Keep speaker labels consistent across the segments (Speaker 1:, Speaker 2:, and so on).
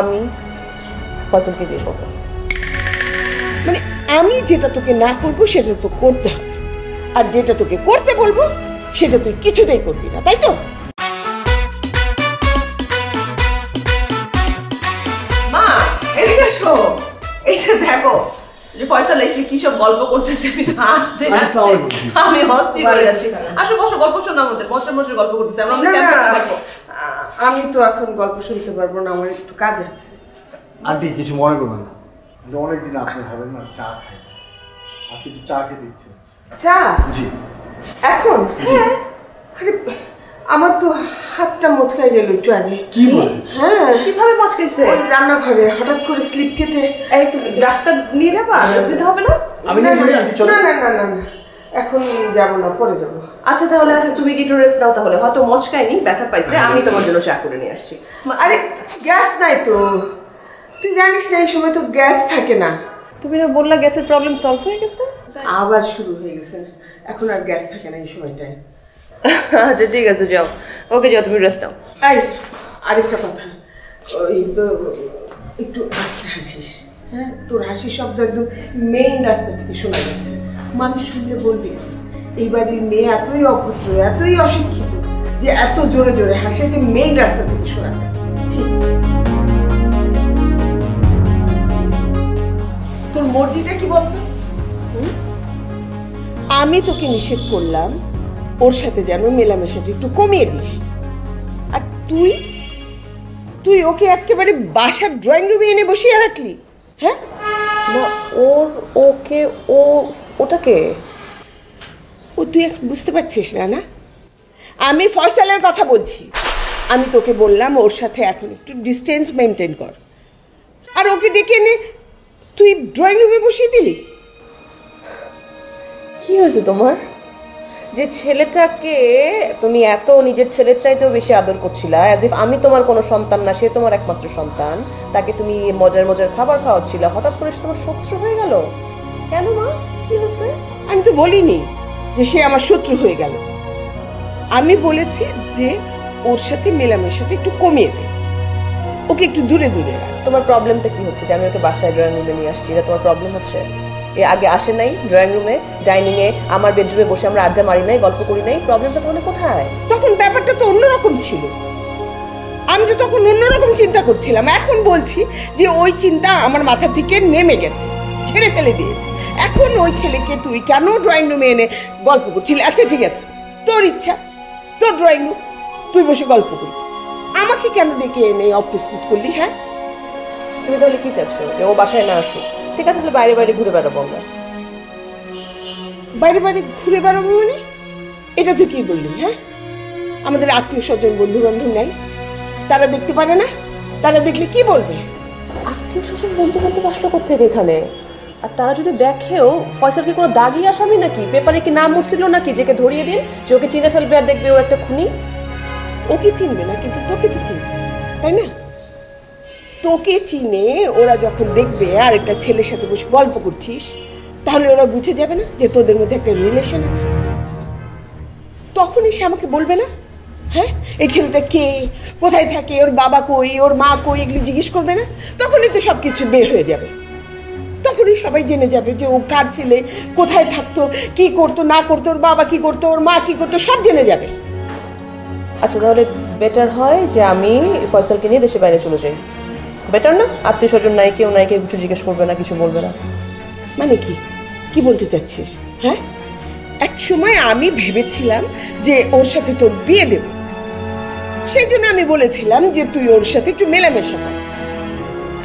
Speaker 1: আমি ফজলকে বিয়ে করব।
Speaker 2: মানে আমি যেটা তোকে না করবো সেটা তো করতে হবে, আর যেটা তোকে করতে বলবো সেটা তুই কিছুতেই করবি না, তাই তো?
Speaker 1: মা এদিকে আসো, এসে দেখো যে ফয়সাল এসে কি সব গল্প করতেছে। আমি তো হাসতে আমি অস্থির হয়ে যাচ্ছি। আসো বসো, গল্প শোনো আমাদের, বছর বছর গল্প করতেছে। আমরা ক্যাম্পাসে দেখো।
Speaker 2: আমি তো এখন গল্প শুনতে পারবো না, আমার একটু কাজ আছে।
Speaker 3: আন্টি কিছু মনে করবেন না, অনেকদিন আপনি ভাবেন না চা খাই, আজকে একটু চা খেতে ইচ্ছে হচ্ছে।
Speaker 2: চা?
Speaker 3: জি।
Speaker 2: এখন? হ্যাঁ। আরে আমার তো হাতটা মচকাই গেল একটু আগে।
Speaker 3: কি বলেন?
Speaker 2: হ্যাঁ।
Speaker 1: কিভাবে মচকাইছে?
Speaker 2: ওই রান্নাঘরে হঠাৎ করে স্লিপ কেটে।
Speaker 1: একটু ডাক্তার নিয়ে যাবা? দিতে হবে না?
Speaker 3: আমি নিয়ে যাই আন্টি, চলো।
Speaker 2: না না না না না, এখন যাব না, পরে যাব।
Speaker 1: আচ্ছা তাহলে, আচ্ছা তুমি কি একটু রেস্ট নাও তাহলে, হয়তো মচকায়নি, ব্যথা পাইছে। আমি তোমার জন্য চা করে নিয়ে আসছি।
Speaker 2: আরে গ্যাস নাই তো, তুই জানিস না এই সময় তো গ্যাস থাকে না।
Speaker 1: তুমি না বললা গ্যাসের প্রবলেম সলভ হয়ে গেছে?
Speaker 2: আবার শুরু হয়ে গেছে, এখন আর গ্যাস থাকে না এই সময়টায়।
Speaker 1: আচ্ছা ঠিক আছে, যাও। ওকে যাও, তুমি রেস্ট নাও।
Speaker 2: এই আরেকটা কথা, ওই একটু আস্তে হাসিস, হ্যাঁ? তোর হাসির শব্দ একদম মেইন রাস্তা থেকে শোনা যাচ্ছে। মানুষ শুনলে বলবে এই বাড়ির মেয়ে এতই অভদ্র, এতই অশিক্ষিত যে এত জোরে জোরে হাসে, যে মেইন রাস্তা থেকে শোনা যায়। তোর মর্জিটা কি বলতো? আমি তোকে নিষেধ করলাম ওর সাথে যেন মেলামেশাটা একটু কমিয়ে দিস, আর তুই তুই ওকে একেবারে বাসার ড্রয়িং রুমে এনে বসিয়ে রাখলি। হ্যাঁ
Speaker 1: না, ওকে ওটাকে
Speaker 2: ও তুই এখন বুঝতে পারছিস না? না, আমি ফয়সালের কথা বলছি। আমি তোকে বললাম ওর সাথে এখন একটু ডিস্টেন্স মেনটেন কর, আর ওকে ডেকে এনে তুই ড্রয়িং রুমে বসিয়ে দিলি।
Speaker 1: কি হয়েছে তোমার? যে ছেলেটাকে তুমি এত নিজের ছেলের চাইতেও বেশি আদর করছিলা, অ্যাজ ইফ আমি তোমার কোনো সন্তান না, সে তোমার একমাত্র সন্তান, তাকে তুমি মজার মজার খাবার খাওয়াচ্ছিলা, হঠাৎ করে সে তোমার শত্রু হয়ে গেল কেন? মা কি হয়েছে?
Speaker 2: আমি তো বলিনি যে সে আমার শত্রু হয়ে গেল, আমি বলেছি যে ওর সাথে মেলামেশাটা একটু কমিয়ে দে, ওকে একটু দূরে দূরে রাখ।
Speaker 1: তোমার প্রবলেমটা কি হচ্ছে যে আমি ওকে বাসায় ড্রয়িং রুমে নিয়ে আসছি? এটা তোমার প্রবলেম হচ্ছে? এ আগে আসে নাই ড্রয়িং রুমে, ডাইনিংয়ে, আমার বেডরুমে বসে আমরা আড্ডা মারি নাই, গল্প করি নাই? প্রবলেমটা তাহলে কোথায়?
Speaker 2: তখন ব্যাপারটা তো অন্যরকম ছিল, আমি তো তখন অন্যরকম চিন্তা করছিলাম। এখন বলছি যে ওই চিন্তা আমার মাথা থেকে নেমে গেছে, ছেড়ে ফেলে দিয়েছি। এখন ওই ছেলেকে তুই কেন ড্রয়িং রুমে এনে গল্প করছিলি? আচ্ছা ঠিক আছে, তোর ইচ্ছা, তোর ড্রয়িং রুম, তুই বসে গল্প করবি, আমাকে কেন ডেকে এনে অপ্রস্তুত করলি? হ্যাঁ
Speaker 1: তুমি তাহলে কি চাচ্ছ, যে ও বাসায় না আসুক? ঠিক আছে, তাহলে বাইরে বাইরে ঘুরে বেড়াবো আমরা।
Speaker 2: বাইরে বাইরে ঘুরে বেড়াবো মানে? এটা তুই কি বললি? হ্যাঁ, আমাদের আত্মীয় স্বজন বন্ধু বান্ধব নাই, তারা দেখতে পারে না? তারা দেখলে কি বলবে?
Speaker 1: আত্মীয় স্বজন বন্ধু বান্ধব আসলো কোথেকে এখানে? আর তারা যদি দেখেও, ফয়সাল কি কোনো দাগি আসামি নাকি? পেপারে কি নাম উঠছিল নাকি যেকে ধরিয়ে দিন, যে ওকে চিনে ফেলবে আর দেখবে ও একটা খুনি?
Speaker 2: ওকে চিনবে না, কিন্তু তোকে তো চিনবে, তাই না? তোকে চিনে ওরা যখন দেখবে আর একটা ছেলের সাথে বসে গল্প করছিস, তাহলে ওরা বুঝে যাবে না যে তোদের মধ্যে একটা রিলেশন আছে? তখনই সে আমাকে বলবে না, হ্যাঁ এই ছেলেটা কে, কোথায় থাকে, ওর বাবা কই, ওর মা কই, এগুলি জিজ্ঞেস করবে না? তখনই তো সব কিছু বের হয়ে যাবে, তখনই সবাই জেনে যাবে যে ও কার ছেলে, কোথায় থাকতো, কি করতো না করতো, ওর বাবা কি করতো, ওর মা কি করতো, সব জেনে যাবে।
Speaker 1: আচ্ছা তাহলে বেটার হয় যে আমি ফয়সালকে নিয়ে দেশে বাইরে চলে যাই, বেটার না? আত্মীয় স্বজন নাই, কেউ নাই, কেউ কিছু জিজ্ঞেস করবে না, কিছু বলবে না।
Speaker 2: মানে কি কি বলতে চাচ্ছিস? হ্যাঁ, এক সময় আমি ভেবেছিলাম যে ওর সাথে তোর বিয়ে দেব, সেই জন্য আমি বলেছিলাম যে তুই ওর সাথে একটু মেলামেশা কর।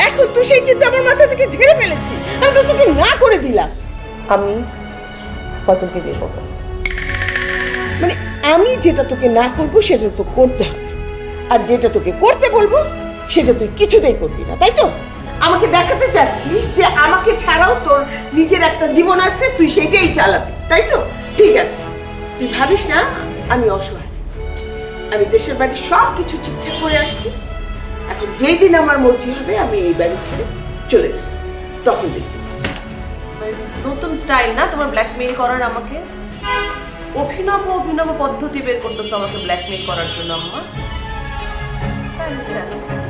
Speaker 2: এখন তো সেই চিন্তা আমার মাথা থেকে ঝেড়ে ফেলেছি, আমি তো তোকে না করে দিলাম।
Speaker 1: আমি ফয়সালকে বিয়ে করবো।
Speaker 2: মানে আমি যেটা তোকে না করবো সেটা তো করতে হবে, আর যেটা তোকে করতে বলবো সেটা তুই কিছুতেই করবি না, তাই তো? আমাকে দেখাতে চাচ্ছিস যে আমাকে ছাড়াও তোর নিজের একটা জীবন আছে, তুই সেটাই চালাবি, তাই তো? ঠিক আছে, তুই ভাবিস না আমি অসহায়, আমি দেশের বাড়ি সব কিছু ঠিকঠাক করে আসছি। এখন যেই দিন আমার মর্জি হবে আমি এই বাড়ি ছেড়ে চলে যাব, তখন দেখবি।
Speaker 1: নতুন স্টাইল না তোমার ব্ল্যাকমেইল করার? আমাকে অভিনব অভিনব পদ্ধতি বের করতেছো আমাকে ব্ল্যাকমেইল করার জন্য আম্মা। ফ্যান্টাস্টিক।